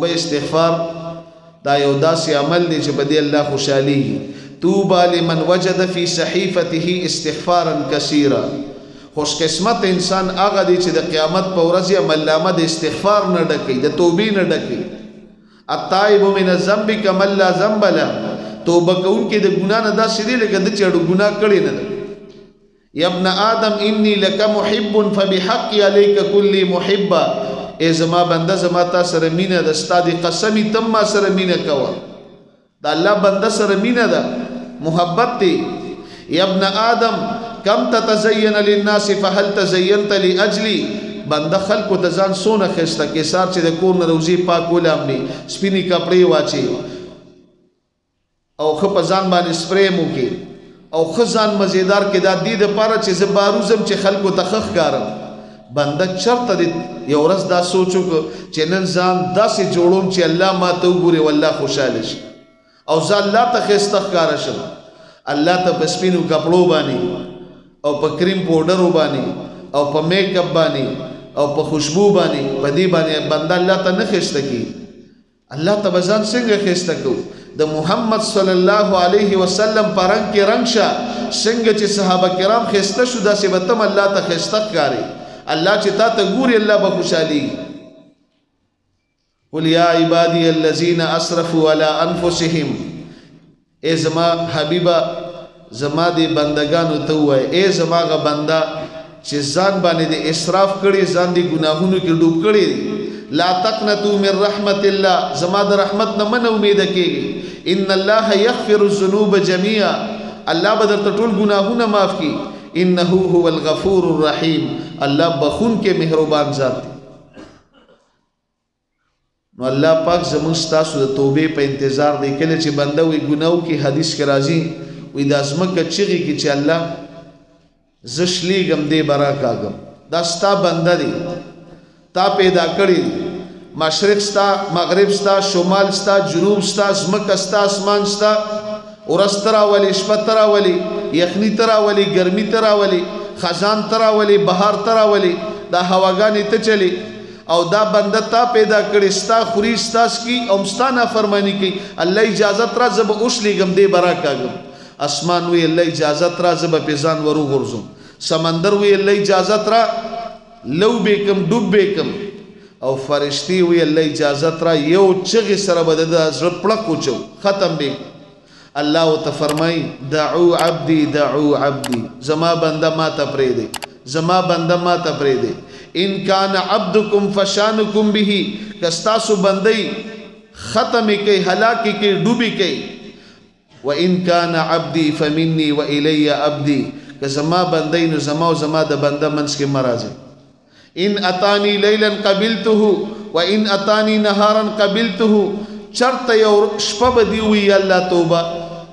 توبه استغفار دا یو داسې عمل دی چې په دې الله خوشحالیږي. طوبى لمن وجد في صحیفته استغفارا کثیرا. خوش قسمت انسان هغه دی چې د قیامت په ورځ یې عملنامه د استغفار نه ډکوي، د توبې نه ډکوي. التائب من الذنب کمن لا ذنب له. توبه کوونکی د ګناه نه داسې دی لکه د چې ګناه کړی نه ده. یا ابن آدم انی لک محب فبحق علیک کل محبا. ای زما بنده زما تا سره مینه ده، ستا د قسمی تم ما سره مینه کوه. دا الله بنده سره مینه ده، محبت دی. یا ابن آدم کم تتزین للناس فهل تزینت لاجلی. بنده خلکو ته ځان سونه خسته کې سار چې د کور نه روزي پاک ولامني، سپینی کپړې واچي او خو په ځان باندې سپرې مو کې او خزان مزیدار کې دا دې د پاره چې زباروزم چې خلکو ته خخ کارم. بنده چرته دې یو ورځ دا سوچو چې نن ځان داسې جوړوم چې الله ما ته وګوري والله خوشاله شي او ځان الله ته خسته ښکاره شم. الله ته په سپینو کپړو باندې او په کریم پاوډرو باندې او په میک اپ باندې او په خوشبو باندې په دې باندې بنده الله ته نه خسته کی. الله ته بزان څنګه خسته کو؟ د محمد صلی الله علیه وسلم پرنګ کې رنگ شه څنګه چې صحابه کرام خسته شو داسې به تم الله ته خسته ښکاري. الله چې تا ته ګوري الله به خوشحالي. قل یا عبادی الذین اسرفوا علی انفسهم. ای زما حبیبا زما دی بندگانو ته وای ای زما غ بندا چې ځان باندې د اسراف کړي، ځان دی ګناهونو کې ډوب کړي. لا تقنطوا من رحمت الله. زما د رحمت نه من امید کېږي. ان الله یغفر الذنوب جميعا. الله به درته ټول ګناهونه معاف کړي. انه هو الغفور الرحیم. الله بخون کې مهربان ذات دی. نو الله پاک زموږ ستاسو د توبې په انتظار دی. کله چې بنده وي ګناو کې حدیث کې راځي وي د ازمکه چغې کې چې الله زه شلیږم دې برا کاږم. دا ستا بنده دی، تا پیدا کړی، مشرق ستا، مغرب ستا، شمال ستا، جنوب ستا، ځمکه ستا، اسمان ستا. ورځ ته راولي، شپه ته راولي، یخني ته راولي، ګرمي ته راولي، خزان ته راولي، بهار ته راولي، دا هواګانې ته چلی او دا بنده تا پیدا کړی، ستا خوري، ستا سکي او ستا نافرمانی کوي. الله اجازت را زه به اوسلیږم دې برا کاږم. اسمان وی الله اجازت را زه به پې ځان ورو غورځم. سمندر وی الله اجازت را لو بیکم ډوب بیکم. او فرشتي وی الله اجازت را یو چغې سره به د زړه پړک وچو ختم بیک. الله ورته فرمایي دعو عبدي دعو عبدي. زما بنده ما ته پرېږدئ، زما بنده ما ته پرېږدئ. ان کان عبدکم فشانکم به. که ستاسو بندی ختمې کوي، هلاکې کوي، ډوبې کوي. و ان کان عبدي فمني و الی عبدي. که زما بندی نو زما او زما د بنده منځ کې مه راځئ. ان اتانی لیلا قبلته و ان اتانی نهارا قبلته. چرته یو شپه به دی وي یا الله توبه،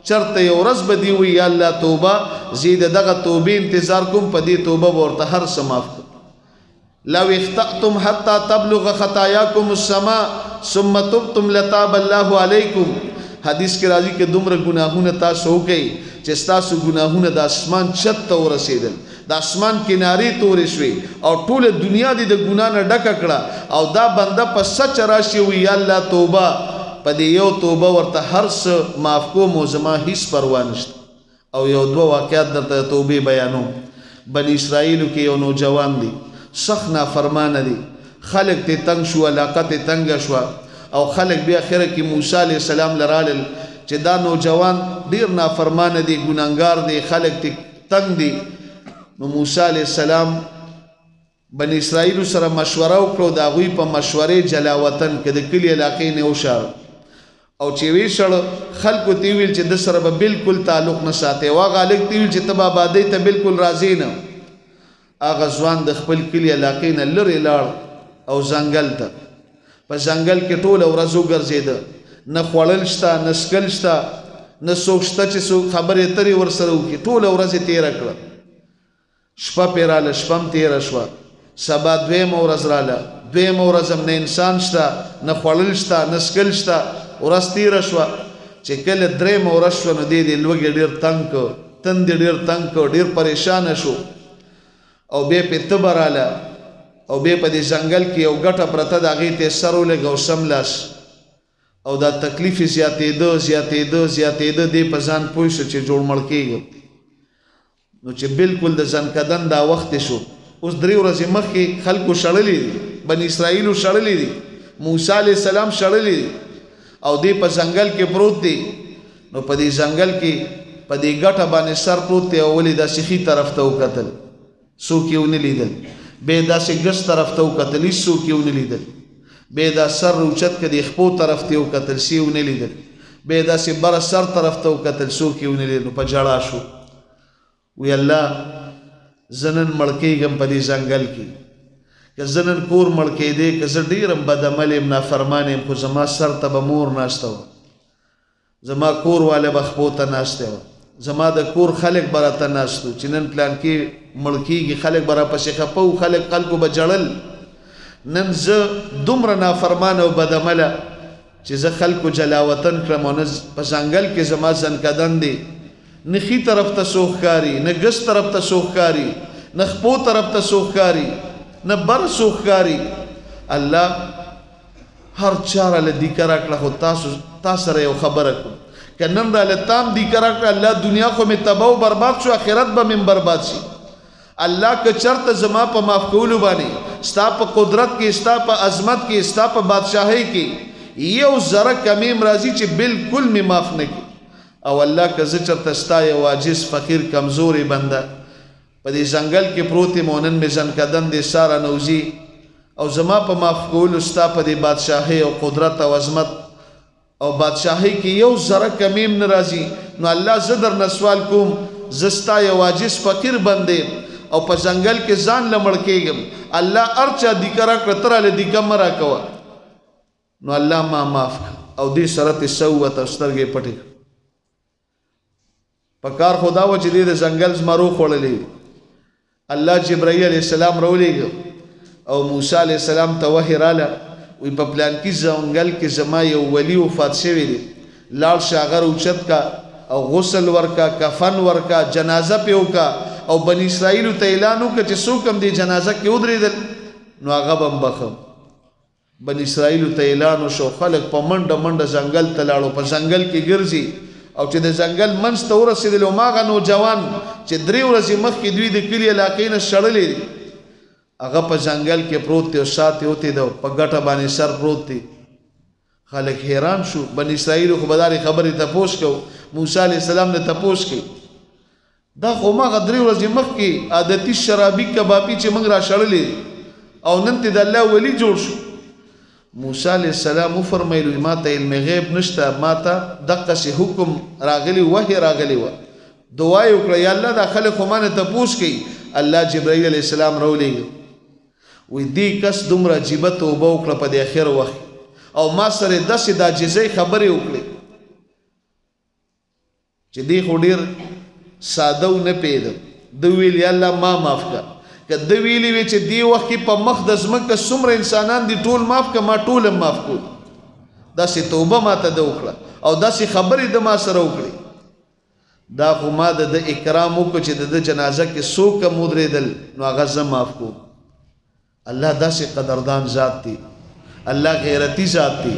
چرته یو ورځ به دی وي یا الله توبه. زه د دغه توبې انتظار کوم، په دې توبه به ورته هر څه معاف کړم. لو اخطأتم حتى تبلغ خطاياكم السماء ثم تبتم لتاب الله عليكم. حدیث کې راځي چې دومره ګناهونه تاسو وکړئ چې ستاسو ګناهونه د اسمان چت ته ورسېدل، د اسمان کنارې تورې شوې او ټوله دنیا دې د ګناه نه ډکه کړه او دا بنده په سچ راشي وي یا الله توبه. په دې یو توبه ورته هر څه معاف کوم او زما هیڅ پروا نشته. او یو دوه واقعات درته توبې بیانوم. بني اسرائیلو کې یو نوجوان دی، سخت نافرمانه دی، خلق ته تنگ شو، علاقه ته تنگ شو او خلق بیا اخره کې موسی علیہ السلام لرالل چې دا نوجوان ډیر نافرمانه دی، ګناهګار دی، خلق ته تنگ دی. نو موسی علیہ السلام بني اسرائیل سره مشوره وکړو، دا غوی په مشورې جلا وطن کې د کلی علاقې نه وشار او چې وی شړ خلکو تی ویل چې د سره به بالکل تعلق نه ساتي. وا غالک تی ویل چې تبا آبادی ته بالکل راضی نه. اغه ځوان د خپل کلی علاقې نه لري لاړ او ځنګل ته. په ځنګل کې ټول ورځ وګرځېده، نه خوړل شته، نه سکل شته، نه څوک شته چې څوک خبرې اترې ورسره وکړي. ټوله ورځ یې تېره کړه. شپه پې راله، شپه هم تېره شوه. سبا دویمه ورځ راله، دویمه ورځ هم نه انسان شته، نه خوړل شته، نه سکل شته. ورځ تېره شوه. چې کله درېیمه ورځ شوه نو دې لوږې ډېر تنګ کړ، تندې ډېر تنګ کړ، ډېر پریشانه شو او بیا پې تبه راله او بیا په دې ځنګل کې یو ګټه پرته د هغې ته یې سر ولږ او سملاس او دا تکلیف یې زیاتېده دی په ځان پوه شو چې جوړ مړ کېږم نو چې بالکل د ځنکدن دا وخت شو اوس 3 ورځې مخکې خلکو شړلي دي بني اسرائیلو شړلي دي موسی علیه السلام شړلي دي او دی په ځنګل کې پروت دی نو په دې ځنګل کې په دې ګټه باندې سر پروت دی او ولې داسې ښي طرف ته وکتل څوک یې ونه لیدل بیا یې داسې ګس طرف ته وکتل هېڅ څوک یې ونه لیدل بیا یې دا سر اوچت که د خپو طرف ته یې وکتل څه یې ونه لیدل بیا یې داسې بره سر طرف ته وکتل څوک یې ونه لیدل نو په ژړا شو وی الله زه نن مړ کېږم په دې ځنګل کې که زه نن کور مړ کېدی که زه ډېر یم بدعمل یم نافرمان یم خو زما سر ته به مور ناسته وه زما کور والی به خپو ته ناستی وه زما د کور خلک به راته ناست و چې نن پلانکې مړ کېږي خلک به راپسې خفه و خلکو به ژړل نن زه دومره نافرمانه او بدعمله چې زه خلکو جلاوطن کړم او نه په ځنګل کې زما ځنکدن دی نه ښي طرف ته څوک ښکاري نه ګس طرف ته څوک ښکاري نه خپو طرف ته څوک ښکاري نه بر څوک ښکاري الله هر چا راله دیکه راکړه خو تا سره یو خبره کړو که نن راله تام دیکه راکړه الله دنیا خو مې تباه و برباد شو آخرت به مې برباد شي الله که چرته زما په معاف کولو باندې ستا په قدرت کې ستا په عظمت کې ستا په بادشاهۍ کې یو ذره کمیم راځي چې بالکل مې معاف نه کړي او الله که زه چرته ستا یو عاجز فقیر کمزورې بنده په دې ځنګل کې پروت یم او نن مې ځنکدن دی سا رانوځي او زما په معاف کولو ستا په دې بادشاهۍ او قدرت او عظمت او بادشاهۍ کې یو ذره کمیم نه راځي نو الله زه درنه سوال کوم زه ستا یو عاجز فقیر بنده او په ځنګل کې ځان له مړ کېږم الله هر چا دیکه راکړه ته راله دیکه مه راکوه نو الله ما معاف او دې سره تې څه ووته او سترګې پټې په کار خو دا وه چې دې د ځنګل زمرو خوړلې الله جبرائیل علیه السلام راولېږه او موسی علیه السلام ته وحی راله وی په پلانکي ځنګل کې زما یو ولی وفات شوی دی لاړ شه هغه اوچت کا او غسل ورکا کفن ورکا جنازه پې وکړه او بني اسرائیلو ته اعلان وکړه چې څوک هم دې جنازه کې ودرېدل نو هغه به هم بخم بني اسرائیلو ته اعلان وشو خلک په منډه منډه ځنګل ته لاړو په ځنګل کې ګرځي او چې د ځنګل منځ ته ورسېدل هماغه نوجوان چې 3 ورځې مخکې دوی د کلي علاقې نه شړلې دي هغه په ځنګل کې پروت دی او شاته وتېده په ګټه باندې سر پروت دی خلک حیران شو بني اسرائیلو خو به دارې خبرې تپوس کو موسی علیه السلام نه تپوس کوي دا خو هماغه 3 ورځې مخکې عادتي شرابي کبابي چې موږ را شړلې او نن ته د الله ولی جوړ شو موسی علیه السلام وفرمیلو ما ته علم غیب نشته ما ته دقسې حکم راغلی وحی راغلی وه دعا یې وکړه یا الله دا خلک خو ما نه تپوس کوي الله جبرائیل علیه السلام راولېږه وی دې کس دومره عجیبه توبه وکړه په دې اخر وخت او ما سره داسې د عاجزۍ خبرې وکړې چې دې خو ډېر ساده و نه پوهېدم ده ویل یا الله ما معاف کړه که ده ویلې وې چې دې وخت کې په مخ د ځمکه څومره انسانان دي ټول معاف کړه ما ټول هم معاف کړو داسې توبه ما ته ده وکړه او داسې خبرې ده ما سره وکړې دا خو ما د ده اکرام وکړو چې د ده جنازه کې څوک هم ودرېدل نو هغه زه معاف کړو الله داسې قدردان ذات دی الله غیرتی ذات دی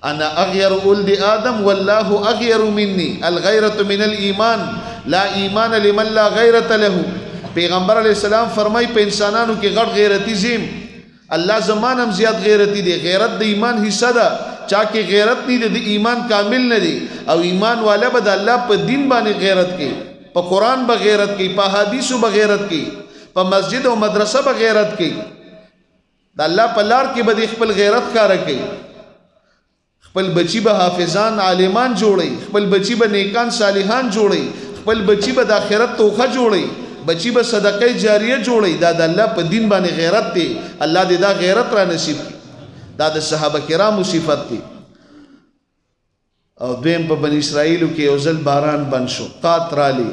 انا اغیر ولد آدم والله اغیر مني الغیرة من الایمان لا ایمان لمن لا غیرة له پیغمبر علیہ السلام فرمائی په انسانانو کې غټ غیرتی زیم الله زمان هم زیات غیرتی دی غیرت د ایمان حصہ ده چا کې غیرت نه دی د ایمان کامل نه دی او ایمان والا به د الله په دین باندې غیرت کوي په قرآن به غیرت کوي په حدیثو به غیرت کوي په مسجد او مدرسه به غیرت کوي د الله په لار کې به خپل غیرت ښکاره کوي خپل بچی به حافظان عالمان جوړي خپل بچی به نیکان صالحان جوړي خپل بچی به د آخرت توخه جوړي بچی به صدقه جاریه جوړي دا د الله په دین باندې غیرت دی الله دې دا غیرت را نصیب کړي دا د صحابه کرامو صفت دی او دویم په بنی اسرائیلو کې یو ځل باران بند شو قات رالی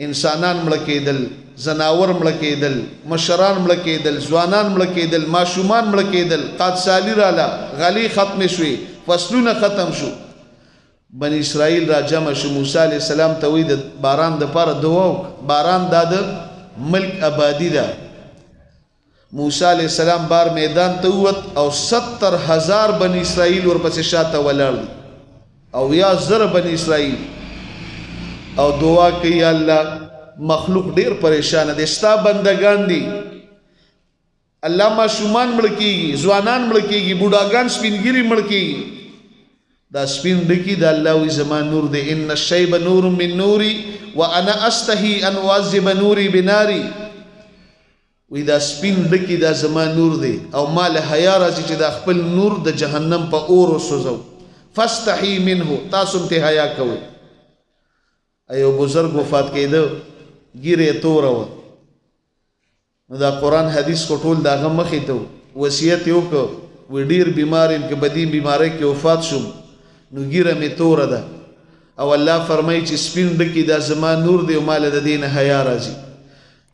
انسانان مړه کېدل زناور مړه کېدل مشران مړه کېدل ځوانان مړه کېدل ماشومان مړه کېدل قات سالی راله غلی ختم شوې فصلونه ختم شو بنی اسرائیل را جمع شو موسی علیہ السلام ته وی د باران د پاره دعا باران د ملک آبادی ده موسی علیہ السلام بار میدان ته ووت او 70,000 بنی اسرائیل ورپسې شاته ولاړ دي او 10,000 بنی اسرائیل او دعا کوي یا الله مخلوق ډیر پریشان دي ستا بندگان دي الله ماشومان مړ کیږي ځوانان مړ کیږي بوډاګان سپینګری مړ کیږي دا سپین ډکی د الله وی زمان نور دی ان الشیب نور من نوری وانا استحی ان واذب نوری بناری وی دا سپین ډکی دا زمان نور دی او مال حیا راځي چې دا خپل نور د جهنم په اور وسوځو فاستحی منه تاسو ته حیا کوئ ایو بزرگ وفات کېده ګیره تور و نو دا قرآن حدیث کو ټول داغه مخې ته وصیت یو کو و ډیر بیمار ان کې بدی بیماری کې وفات شوم نو ګیره می تور ده او الله فرمایي چې سپین ډکی دا زمان نور دی او مال د دین حیا راځي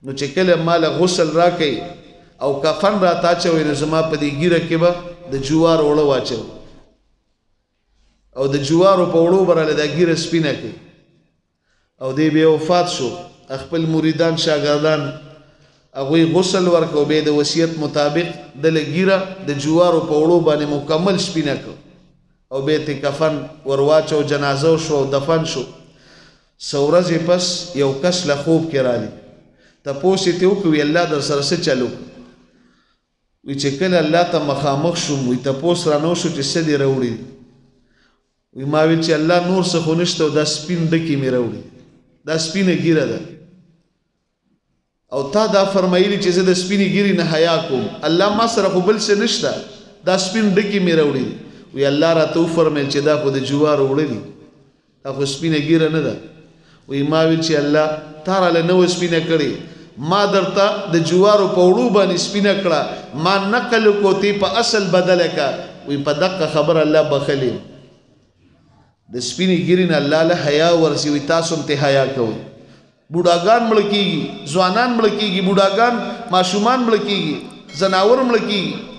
نو چې کله مال غسل راکې او کفن را تاچوي نو زما په دې ګیره کې به د جوار وړه واچو او د جوارو په وړو براله دا ګیره سپینه کې او دی بیا وفات شو خپل مریدان شاګردان هغوی غسل ورکو بیا د وصیت مطابق دله ګیره د جوارو په وړو باندې مکمل سپینه کړ او بیا ته کفن ورواچو جنازه شو او دفن شو څو ورځې پس یو کس له خوب کې رالی تپوس یې ته وکړو الله در سره څه چلو وی چې کله الله ته مخامخ شوم وی تپوس رانو شو چې څه دې راوړي وی ما ویل چې الله نور څه خو نشته او دا سپین ډکي مې راوړي دا سپینه ګیره ده او تا دا فرمایلی چې زه د سپینې ګیرې نه حیا کوم الله ما سره خو بل څه نشته دا سپین ډکي مې راوړي وی الله راته وفرمیل چې دا خو د جوارو وړه دي دا خو سپینه ګیره نه ده وی ما ویل چې الله تا راله نوه سپینه کړې ما درته د جوارو په وړو باندې سپینه کړه ما نقل کو تی په اصل بدله کا وی په دقه خبر الله بخلی د سپینې ګیرې نه الله له حیا ورسي وی تاسو هم ته حیا کوئ بوډاګان مړه کېږي ځوانان مړه کېږي بوډاګان ماشومان مړه کېږي زناور مړه کېږي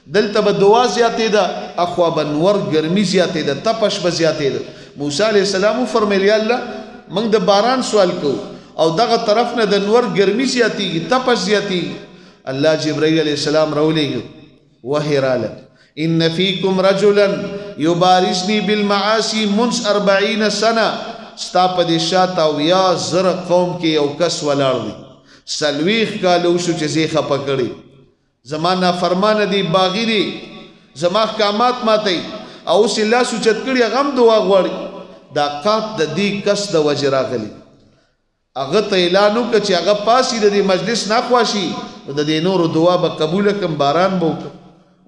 دلته به دعا زیاتې ده اخوا به نور ګرمي زیاتې ده تپش به زیاتې ده موسی علیه السلام وفرمیل یا الله موږ د باران سوال کوو او دغه طرف نه د نور ګرمي زیاتېږي تپش زیاتېږي الله جبرائیل علیه السلام راولېږي وحی راله ان فیکم رجلا یبارزنی بالمعاصی منذ 40 سنه ستا په دې شاته او یا زره قوم کې یو کس ولاړ دی 40 کاله وشو چې زه یې خفه کړی زما نافرمانه دی باغي دی زما احکامات ماتوي او اوس یې لاس اوچت کړي هغه هم دعا غواړي دا قات د دې کس د وجې راغلی هغه ته اعلان وکړه چې هغه پاسي د دې مجلس نه خواشي د دې نورو دعا به قبوله کړم باران به وکړم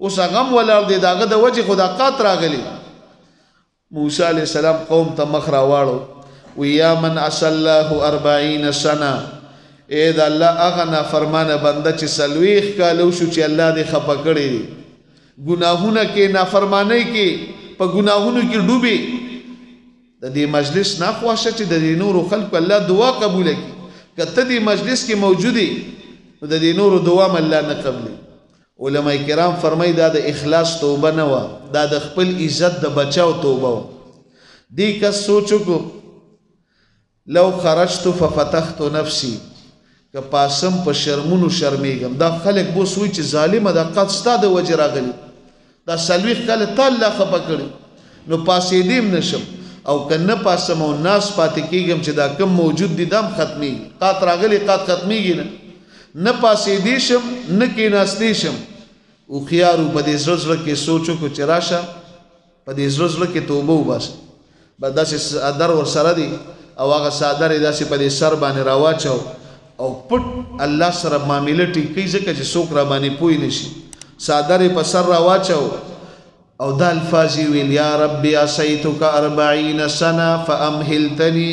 اوس هغه هم ولاړ دی د هغه د وجې خو دا قات راغلی موسی علیه السلام قوم ته مخ راواړو ویا من عصى الله 40 سنه اے دا الله هغه نافرمانه بنده چې 40 کاله وشو چې الله دې خفه کړی ګناهونه کې نافرمانی کې په ګناهونو کې ډوبي د دې مجلس نه خواشه چې د دې نورو خلکو الله دعا قبول کړي کته دې مجلس کې موجودي د دې نورو دعا م الله نه قبلي علماء کرام فرمایي دا د اخلاص توبه نه و دا د خپل عزت د بچاو توبه و دې کس سوچو کو لو خرجت ففتحت نفسي که پاسم په شرمونو شرمیږم دا خلک بو سوی چې ظالمه دا قد ستا د وجې راغلی دا 40 کاله تا الله خفه کړي نو پاسېدیم نشم او که نه پاسم او ناس پاتې کېږم چې دا کم موجود دي دم ختمیږي قات راغلی قات ختمیږي نه پاسېدی شم نه کېناستی شم هوښیارو په دې زړه زړه کې سوچ وکړو چې راشه په دې زړه زړه کې توبه وباسه به داسې څادر ورسره دی او هغه څادر یې داسې په دې سر باندې راواچو او پټ الله سره معامله ټیکوي ځکه چې څوک را باندې پوه نشي څادر یې په سر راواچو او دا الفاظ یې ویل یا ربي عصیتک 40 سنه فامهلتني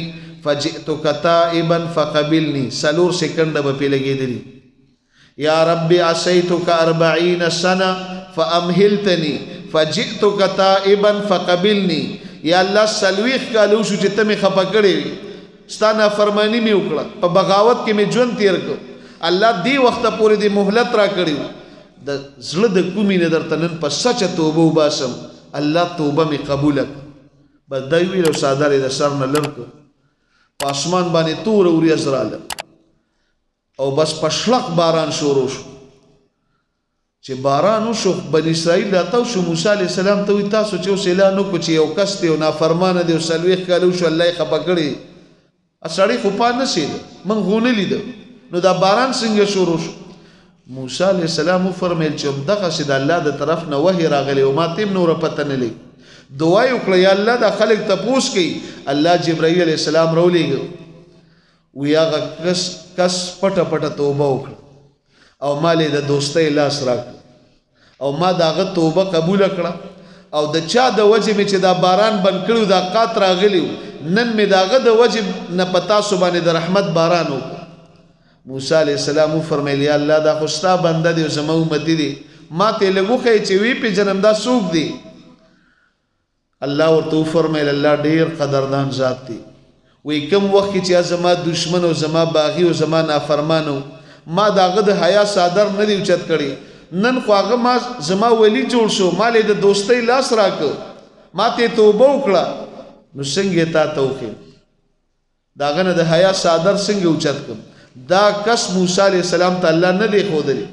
فجئتك تائبا فقبلني 4 سکنډه به پې لګېدلي یا ربي عصیتک 40 سنه فامهلتني فجئتك تائبا فقبلني یا الله 40 کاله وشو چې ته مې خفه کړې ستا نافرماني مې وکړه په بغاوت کې مې ژوند تېر کړ الله دې وخته پورې دې مهلت را کړی د زړه د کومې نه درته نن په سچه توبه وباسم الله توبه مې قبوله کړه بس دا ویل او څادر یې د سر نه لر کړ په اسمان باندې توره وریځ راله او بس په شلق باران شروع شو چې باران وشو بني اسرائیل راتاو شو موسی علیه السلام ته وایي تاسو چې اوس اعلان وکړو چې یو کس دی او نافرمانه دی او 40 کاله وشو الله یې خفه کړی سړی خو پا نه سید موږ غو نه لیده نو دا باران څنګه شروع شو موسی علیه السلام وفرمیل چې همدغسې د الله د طرف نه وحی راغلی او ما ته هم نوره پته نه لګي دعا یې وکړه یا الله دا خلک تپوس کوي الله جبرائیل علیه السلام راولېږه وی هغه کس پټه پټه توبه وکړه او ما لې د دوستۍ لاس راکړه او ما د هغه توبه قبوله کړه او د چا د وجې مې چې دا باران بند کړی دا قات راغلی نن مې د هغه د وجې نه په تاسو باندې د رحمت باران وکړو موسی علیه السلام وفرمیل یا الله دا خو ستا بنده دی او زما امتي دی ما ته لږ وښیې چې وی پېژنم دا څوک دی الله ورته وفرمیل الله ډېر قدردان ذات دی وی کوم وخت کې چې زما دشمن او زما باغي او زما نافرمان ما د هغه د حیا صادر نه دی اوچت کړی نن خو هغه ما زما ولی جوړ شو ما لې د دوستۍ لاس راکړ ما ته توبه وکړه نو څنګه تا ته وښیم د هغه نه د حیا صادر څنګه اوچت کړم دا کس موسی علیه السلام ته الله نه دی ښودلی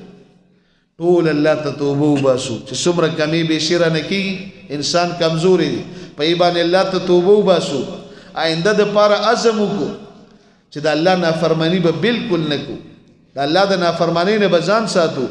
ټول الله ته توبه وباسو چې څومره کمی بېشیره نه کېږي انسان کمزوری دی په یې باندې الله ته توبه وباسو آینده دپاره عزم وکړو چې د الله نافرماني به بلکل نه کړو د الله د نافرمانۍ نه به ځان ساتو